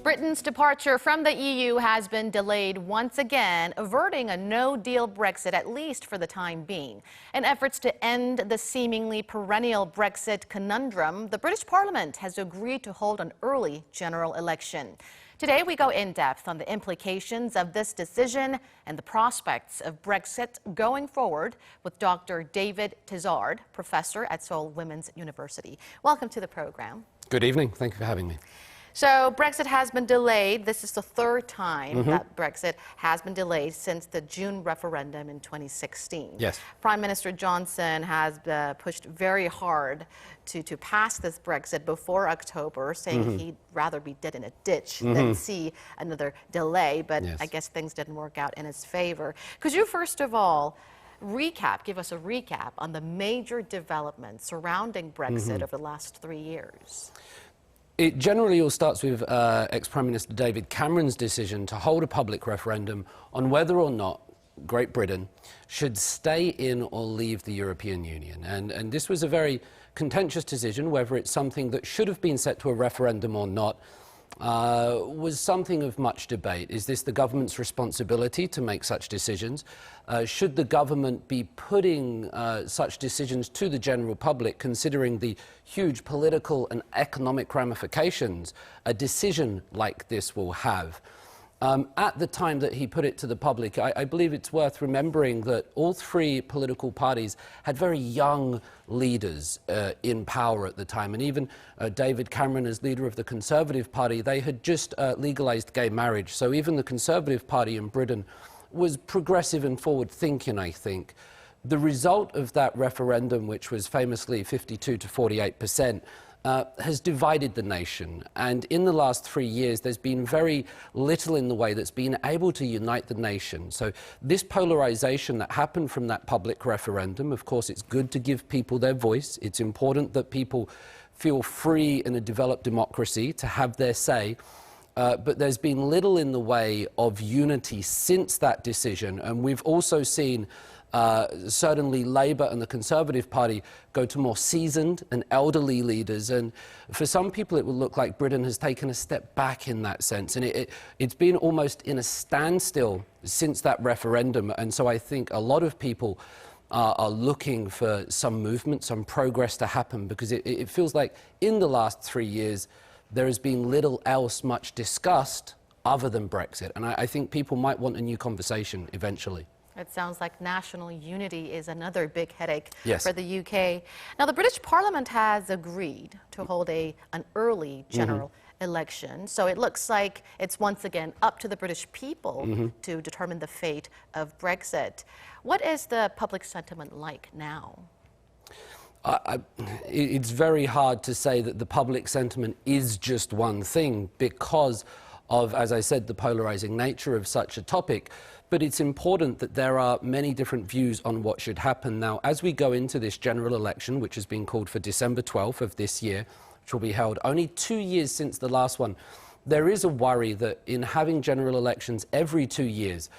Britain's departure from the EU has been delayed once again, averting a no-deal Brexit, at least for the time being. In efforts to end the seemingly perennial Brexit conundrum, the British Parliament has agreed to hold an early general election. Today, we go in-depth on the implications of this decision and the prospects of Brexit going forward with Dr. David Tizzard, professor at Seoul Women's University. Welcome to the program. Good evening. Thank you for having me. So Brexit has been delayed. This is the third time that Brexit has been delayed since the June referendum in 2016. Yes. Prime Minister Johnson has pushed very hard to pass this Brexit before October, saying he'd rather be dead in a ditch than see another delay. But I guess things didn't work out in his favor. Could you first of all give us a recap on the major developments surrounding Brexit over the last 3 years? It generally all starts with ex-Prime Minister David Cameron's decision to hold a public referendum on whether or not Great Britain should stay in or leave the European Union. And this was a very contentious decision, whether it's something that should have been set to a referendum or not, was something of much debate. Is this the government's responsibility to make such decisions? Should the government be putting such decisions to the general public, considering the huge political and economic ramifications a decision like this will have? At the time that he put it to the public, I believe it's worth remembering that all three political parties had very young leaders in power at the time. And even David Cameron, as leader of the Conservative Party, they had just legalised gay marriage. So even the Conservative Party in Britain was progressive and forward-thinking, I think. The result of that referendum, which was famously 52 to 48%, has divided the nation. And in the last 3 years, there's been very little in the way that's been able to unite the nation. So this polarization that happened from that public referendum, of course, it's good to give people their voice. It's important that people feel free in a developed democracy to have their say. But there's been little in the way of unity since that decision. And we've also seen certainly Labour and the Conservative Party go to more seasoned and elderly leaders. And for some people, it will look like Britain has taken a step back in that sense. And it's been almost in a standstill since that referendum. And so I think a lot of people are looking for some movement, some progress to happen, because it feels like in the last 3 years, there has been little else much discussed other than Brexit. And I think people might want a new conversation eventually. It sounds like national unity is another big headache Yes. for the UK. Now, the British Parliament has agreed to hold an early general election. So it looks like it's once again up to the British people to determine the fate of Brexit. What is the public sentiment like now? It's very hard to say that the public sentiment is just one thing because of, as I said, the polarizing nature of such a topic. But it's important that there are many different views on what should happen. Now, as we go into this general election, which has been called for December 12th of this year, which will be held only 2 years since the last one, there is a worry that in having general elections every 2 years,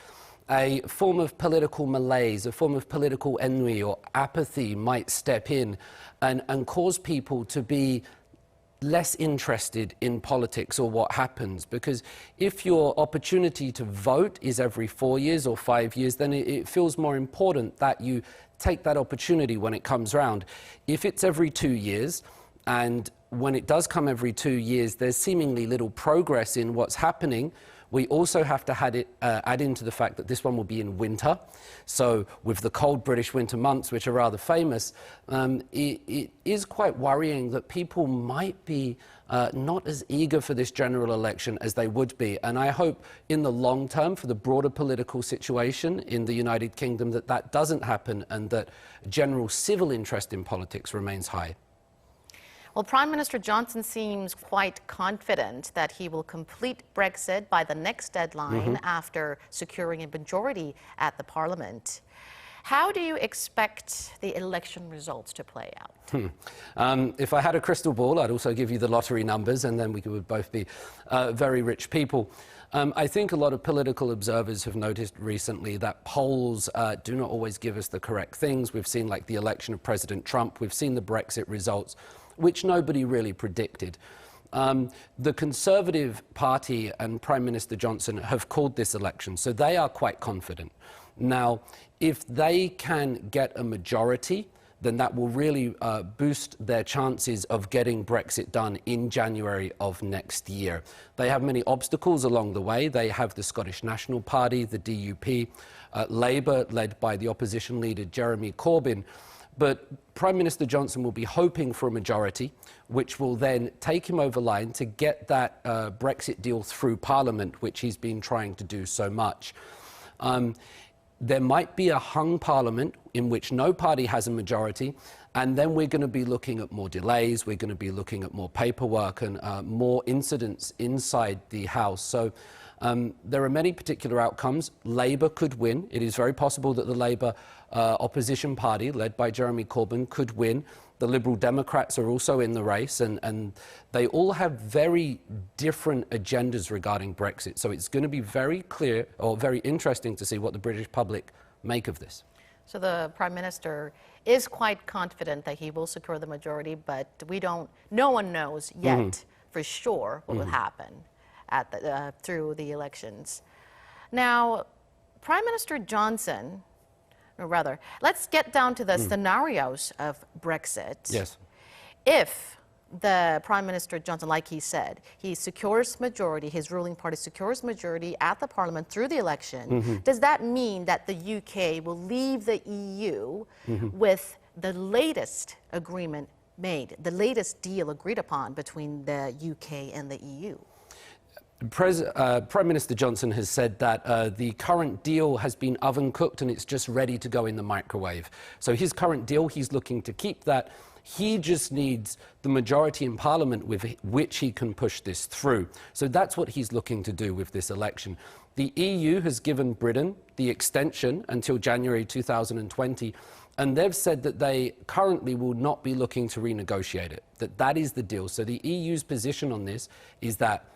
a form of political malaise, a form of political ennui or apathy might step in and cause people to be less interested in politics or what happens. Because if your opportunity to vote is every 4 years or 5 years, then it feels more important that you take that opportunity when it comes round. If it's every 2 years, and when it does come every 2 years, there's seemingly little progress in what's happening, we also have to add into the fact that this one will be in winter. So with the cold British winter months, which are rather famous, it is quite worrying that people might be not as eager for this general election as they would be. And I hope in the long term, for the broader political situation in the United Kingdom, that that doesn't happen and that general civil interest in politics remains high. Well, Prime Minister Johnson seems quite confident that he will complete Brexit by the next deadline after securing a majority at the Parliament. How do you expect the election results to play out? If I had a crystal ball, I'd also give you the lottery numbers, and then we would both be very rich people. I think a lot of political observers have noticed recently that polls do not always give us the correct things. We've seen like the election of President Trump, we've seen the Brexit results, which nobody really predicted. The Conservative Party and Prime Minister Johnson have called this election, so they are quite confident. Now, if they can get a majority, then that will really boost their chances of getting Brexit done in January of next year. They have many obstacles along the way. They have the Scottish National Party, the DUP, Labour, led by the opposition leader Jeremy Corbyn. But Prime Minister Johnson will be hoping for a majority, which will then take him over line to get that Brexit deal through Parliament, which he's been trying to do so much. There might be a hung parliament in which no party has a majority, and then we're going to be looking at more delays, we're going to be looking at more paperwork and more incidents inside the House. So there are many particular outcomes. Labour could win. It is very possible that the Labour opposition party, led by Jeremy Corbyn, could win. The Liberal Democrats are also in the race, and they all have very different agendas regarding Brexit. So it's going to be very clear, or very interesting to see what the British public make of this. So the Prime Minister is quite confident that he will secure the majority, but no one knows yet for sure what will happen at through the elections. Now, Prime Minister Johnson, or rather, let's get down to the scenarios of Brexit. Yes. If the Prime Minister Johnson, like he said, he secures majority, his ruling party secures majority at the Parliament through the election, does that mean that the UK will leave the EU with the latest agreement made, the latest deal agreed upon between the UK and the EU? Prime Minister Johnson has said that the current deal has been oven cooked and it's just ready to go in the microwave. So his current deal, he's looking to keep that. He just needs the majority in Parliament with which he can push this through. So that's what he's looking to do with this election. The EU has given Britain the extension until January 2020, and they've said that they currently will not be looking to renegotiate it, that is the deal. So the EU's position on this is that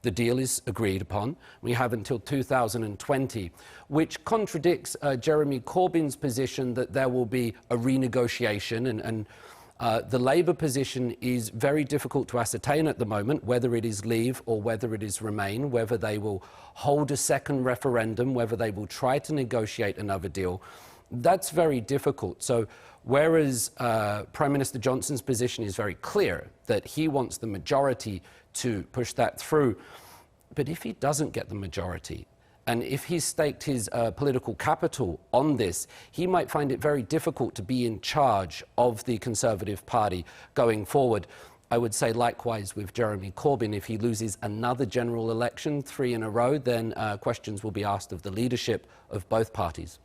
the deal is agreed upon. We have until 2020, which contradicts Jeremy Corbyn's position that there will be a renegotiation. And the Labour position is very difficult to ascertain at the moment, whether it is leave or whether it is remain, whether they will hold a second referendum, whether they will try to negotiate another deal. That's very difficult. So whereas Prime Minister Johnson's position is very clear that he wants the majority to push that through, but if he doesn't get the majority, and if he's staked his political capital on this, he might find it very difficult to be in charge of the Conservative Party going forward. I would say likewise with Jeremy Corbyn. If he loses another general election, 3 in a row, then questions will be asked of the leadership of both parties.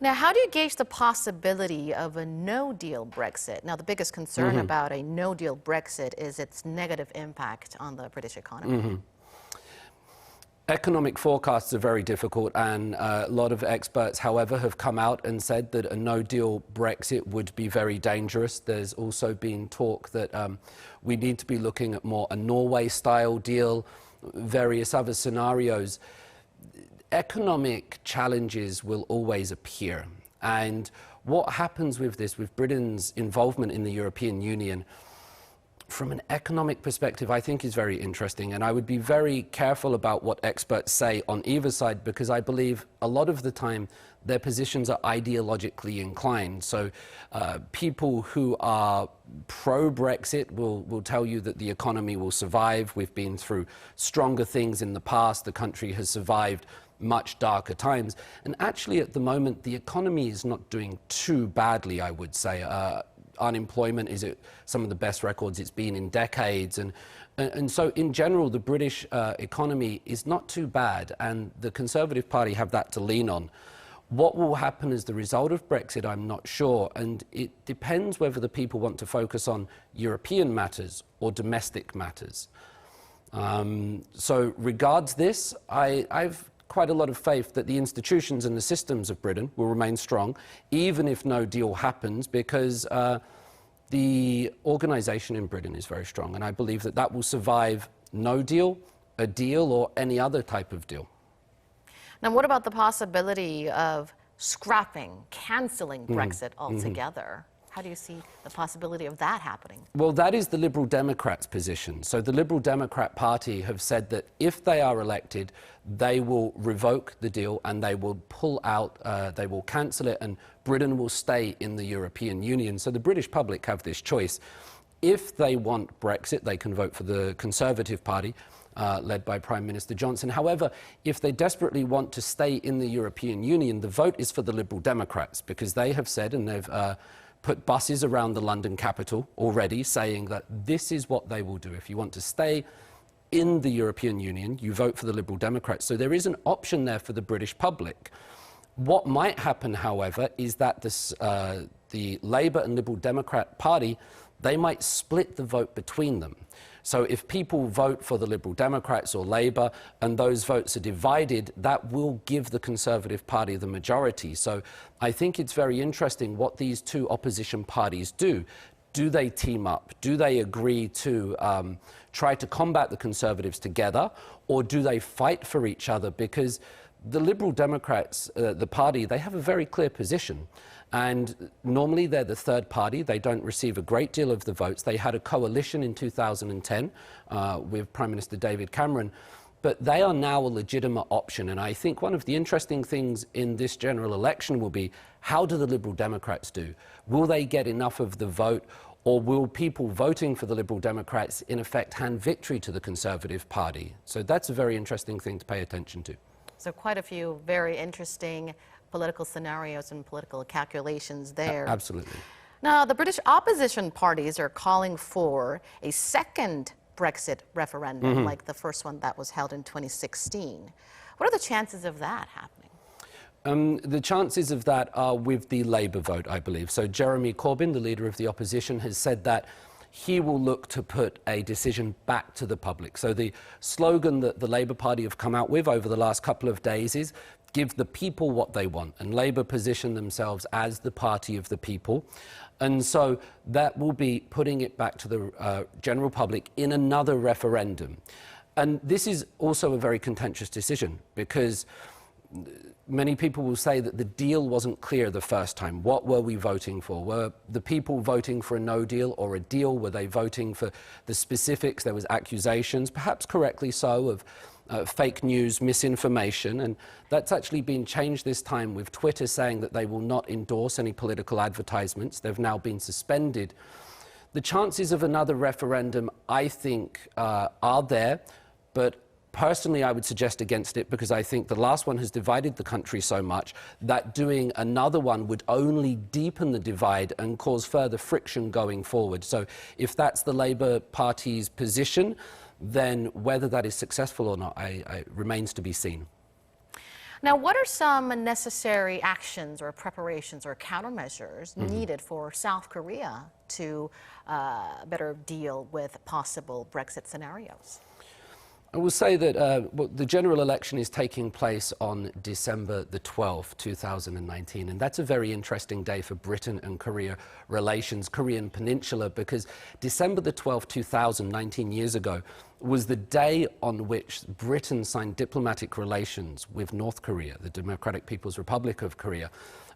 Now, how do you gauge the possibility of a no-deal Brexit? Now, the biggest concern about a no-deal Brexit is its negative impact on the British economy. Economic forecasts are very difficult, and a lot of experts, however, have come out and said that a no-deal Brexit would be very dangerous. There's also been talk that we need to be looking at more a Norway-style deal, various other scenarios. Economic challenges will always appear, and what happens with this, with Britain's involvement in the European Union, from an economic perspective, I think is very interesting, and I would be very careful about what experts say on either side, because I believe a lot of the time their positions are ideologically inclined. So people who are pro-Brexit will tell you that the economy will survive. We've been through stronger things in the past. The country has survived much darker times. And actually, at the moment, the economy is not doing too badly, I would say. Unemployment is at some of the best records it's been in decades. And so, in general, the British economy is not too bad, and the Conservative Party have that to lean on. What will happen as the result of Brexit, I'm not sure, and it depends whether the people want to focus on European matters or domestic matters. So, regards this, I've quite a lot of faith that the institutions and the systems of Britain will remain strong, even if no deal happens, because the organisation in Britain is very strong, and I believe that that will survive no deal, a deal, or any other type of deal. Now, what about the possibility of scrapping, cancelling Brexit altogether? How do you see the possibility of that happening? Well, that is the Liberal Democrats' position. So the Liberal Democrat Party have said that if they are elected, they will revoke the deal and they will pull out, they will cancel it, and Britain will stay in the European Union. So the British public have this choice. If they want Brexit, they can vote for the Conservative Party, led by Prime Minister Johnson. However, if they desperately want to stay in the European Union, the vote is for the Liberal Democrats, because they have said, and they've put buses around the London capital already saying that this is what they will do. If you want to stay in the European Union, you vote for the Liberal Democrats. So there is an option there for the British public. What might happen, however, is that the Labour and Liberal Democrat Party, they might split the vote between them. So if people vote for the Liberal Democrats or Labour and those votes are divided, that will give the Conservative Party the majority. So I think it's very interesting what these two opposition parties do. Do they team up? Do they agree to try to combat the Conservatives together, or do they fight for each other? Because the Liberal Democrats, the party, they have a very clear position. And normally they're the third party. They don't receive a great deal of the votes. They had a coalition in 2010 with Prime Minister David Cameron. But they are now a legitimate option. And I think one of the interesting things in this general election will be, how do the Liberal Democrats do? Will they get enough of the vote? Or will people voting for the Liberal Democrats, in effect, hand victory to the Conservative Party? So that's a very interesting thing to pay attention to. So quite a few very interesting political scenarios and political calculations there. Absolutely. Now, the British opposition parties are calling for a second Brexit referendum, like the first one that was held in 2016. What are the chances of that happening? The chances of that are with the Labour vote, I believe. So Jeremy Corbyn, the leader of the opposition, has said that he will look to put a decision back to the public. So the slogan that the Labour Party have come out with over the last couple of days is, give the people what they want. And Labour position themselves as the party of the people. And so that will be putting it back to the general public in another referendum. And this is also a very contentious decision, because many people will say that the deal wasn't clear the first time. What were we voting for? Were the people voting for a no deal or a deal? Were they voting for the specifics? There was accusations, perhaps correctly so, of fake news, misinformation, and that's actually been changed this time with Twitter saying that they will not endorse any political advertisements. They've now been suspended. The chances of another referendum, I think, are there, but personally, I would suggest against it, because I think the last one has divided the country so much that doing another one would only deepen the divide and cause further friction going forward. So if that's the Labour Party's position, then whether that is successful or not, remains to be seen. Now, what are some necessary actions or preparations or countermeasures needed for South Korea to better deal with possible Brexit scenarios? I will say that the general election is taking place on December the 12th, 2019, and that's a very interesting day for Britain and Korea relations, Korean Peninsula, because December the 12th, 2019 years ago, was the day on which Britain signed diplomatic relations with North Korea, the Democratic People's Republic of Korea.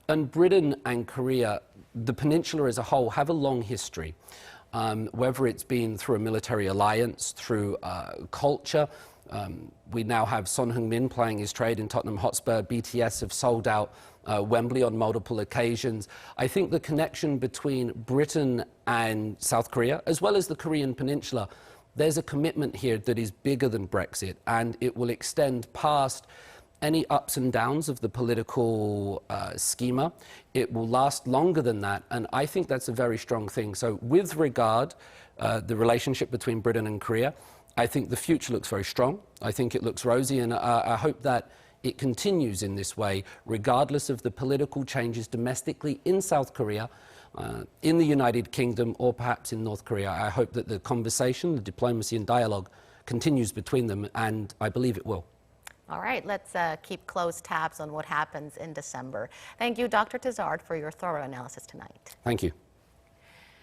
And Britain and Korea, the peninsula as a whole, have a long history. Whether it's been through a military alliance, through culture. We now have Son Heung-min playing his trade in Tottenham Hotspur. BTS have sold out Wembley on multiple occasions. I think the connection between Britain and South Korea, as well as the Korean Peninsula, there's a commitment here that is bigger than Brexit, and it will extend past any ups and downs of the political schema. It will last longer than that, and I think that's a very strong thing. So with regard the relationship between Britain and Korea, I think the future looks very strong. I think it looks rosy, and I hope that it continues in this way, regardless of the political changes domestically in South Korea, in the United Kingdom, or perhaps in North Korea. I hope that the conversation, the diplomacy and dialogue continues between them, and I believe it will. All right, let's keep close tabs on what happens in December. Thank you, Dr. Tizzard, for your thorough analysis tonight. Thank you.